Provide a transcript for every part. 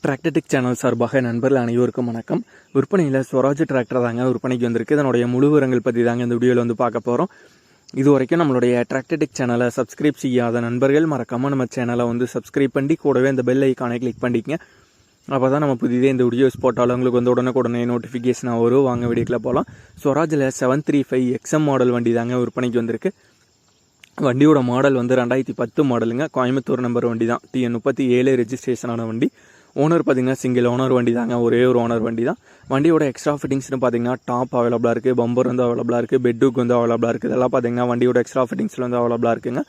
Tractor Tech channel சார்பாக நண்பர்கள் அனைவருக்கும் வணக்கம். விற்பனையில் ஸ்வராஜ் டிராக்டர் தாங்க விற்பனைக்கு வந்திருக்கு. இதனுடைய முழு விவரங்கள் பற்றி தாங்க இந்த வீடியோவில் வந்து பார்க்க போகிறோம். இது வரைக்கும் நம்மளுடைய டிராக்டர்டெக் சேனலை சப்ஸ்கிரைப் செய்யாத நண்பர்கள் மறக்காமல் நம்ம சேனலை வந்து சப்ஸ்கிரைப் பண்ணி கூடவே இந்த பெல் ஐக்கானை கிளிக் பண்ணிக்கங்க. அப்போ தான் நம்ம புதிதே இந்த வீடியோஸ் போட்டாலும் உங்களுக்கு வந்து உடனே நோட்டிஃபிகேஷனாக வரும். வாங்க வீடியோக்குள்ள போகலாம். ஸ்வராஜில் 735 XM மாடல் வண்டி தாங்க விற்பனைக்கு வந்திருக்கு. வண்டியோட மாடல் வந்து 2010 மாடலுங்க. கோயம்புத்தூர் நம்பர் வண்டி தான். TN37 ரெஜிஸ்ட்ரேஷனான வண்டி. ஓனர் பார்த்தீங்கன்னா சிங்கிள் ஓனர் வண்டி தாங்க, ஒரே ஒரு ஓனர் வண்டி தான். வண்டியோட எக்ஸ்ட்ரா ஃபிட்டிங்ஸ்னு பார்த்தீங்கன்னா டாப் அவைலபிளாக இருக்குது, பம்பர் வந்து அவைலபிளாக இருக்குது, பெட்டுக்கு வந்து அவைலபிளாக இருக்குது. இதெல்லாம் பார்த்தீங்கன்னா வண்டியோட எக்ஸ்ட்ரா ஃபிட்டிங்ஸில் வந்து அவைலபிளாக இருக்குங்க.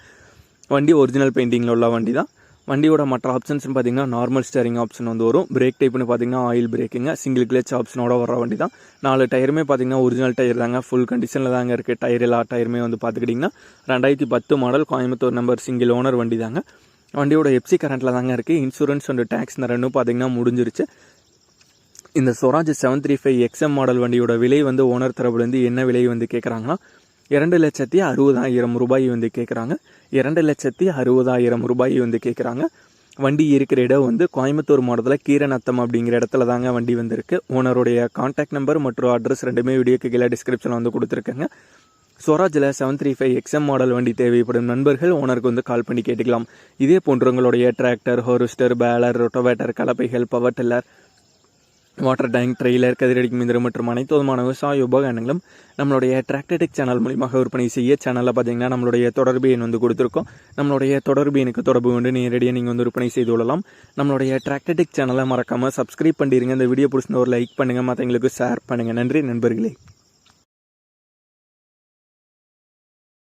வண்டி ஒரிஜினல் பெயிண்டிங்கில் உள்ள வண்டி தான். வண்டியோட மற்ற ஆப்ஷன்ஸ்னு பார்த்தீங்கன்னா நார்மல் ஸ்டேரிங் ஆப்ஷன் வந்து வரும். பிரேக் டைப்னு பார்த்தீங்கன்னா ஆயில் பிரேக்குங்க, சிங்கிள் கிளச் ஆப்ஷனோட வர வண்டி தான். 4 டயருமே பார்த்தீங்கன்னா ஒரிஜினல் டயர் தாங்க, ஃபுல் கண்டிஷனில் தாங்க இருக்குது. டயர் எல்லா டயருமே வந்து பார்த்துக்கிட்டிங்கன்னா 2010 model Coimbatore number single owner வண்டி தாங்க. வண்டியோட எஃப்சி கரண்ட்டில் தாங்க இருக்குது. இன்சூரன்ஸ் அண்ட் டேக்ஸ் இந்த ரெண்டும் பார்த்தீங்கன்னா முடிஞ்சிருச்சு. இந்த ஸ்வராஜ் 735 XM மாடல் வண்டியோட விலை வந்து ஓனர் தரப்புலேருந்து என்ன விலை வந்து கேட்குறாங்கன்னா 2,60,60,000 ரூபாய் வந்து கேட்குறாங்க. 2,60,60,000 ரூபாய் வந்து கேட்குறாங்க. வண்டி இருக்கிற இடம் வந்து கோயம்புத்தூர் மாவட்டத்தில் கீரநத்தம் அப்படிங்கிற இடத்துல தாங்க வண்டி வந்திருக்கு. ஓனருடைய கான்டாக்ட் நம்பர் மற்றும் அட்ரஸ் ரெண்டுமே வீடியோக்கு கீழே டிஸ்கிரிப்ஷனில் வந்து கொடுத்துருக்கேங்க. ஸ்வராஜில் 735 XM மாடல் வண்டி தேவைப்படும் நண்பர்கள் ஓனருக்கு வந்து கால் பண்ணி கேட்டுக்கலாம். இதே போன்று உங்களுடைய டிராக்டர், ஹார்வெஸ்டர், பேலர், ரொட்டோவேட்டர், கலப்பைகள், power tiller, water tank, trailer, கதிரடிக்கும் இயந்திரம் மற்றும் அனைத்து விதமான விவசாய உபகரணங்களும் நம்மளுடைய டிராக்டர்டெக் சேனல் மூலியமாக விற்பனை செய்ய சேனலில் பார்த்தீங்கன்னா நம்மளுடைய தொடர்பு எண் வந்து கொடுத்துருக்கோம். நம்மளுடைய தொடர்பு எண்ணுக்கு தொடர்பு கொண்டு நேரடியாக நீங்கள் வந்து விற்பனை செய்து கொள்ளலாம். நம்மளுடைய டிராக்டர்டெக் சேனலை மறக்காமல் சப்ஸ்கிரைப் பண்ணிடுங்க. இந்த வீடியோ பிடிச்சிருந்த ஒரு லைக் பண்ணுங்கள், மற்றவங்களுக்கு ஷேர் பண்ணுங்கள். நன்றி நண்பர்களே.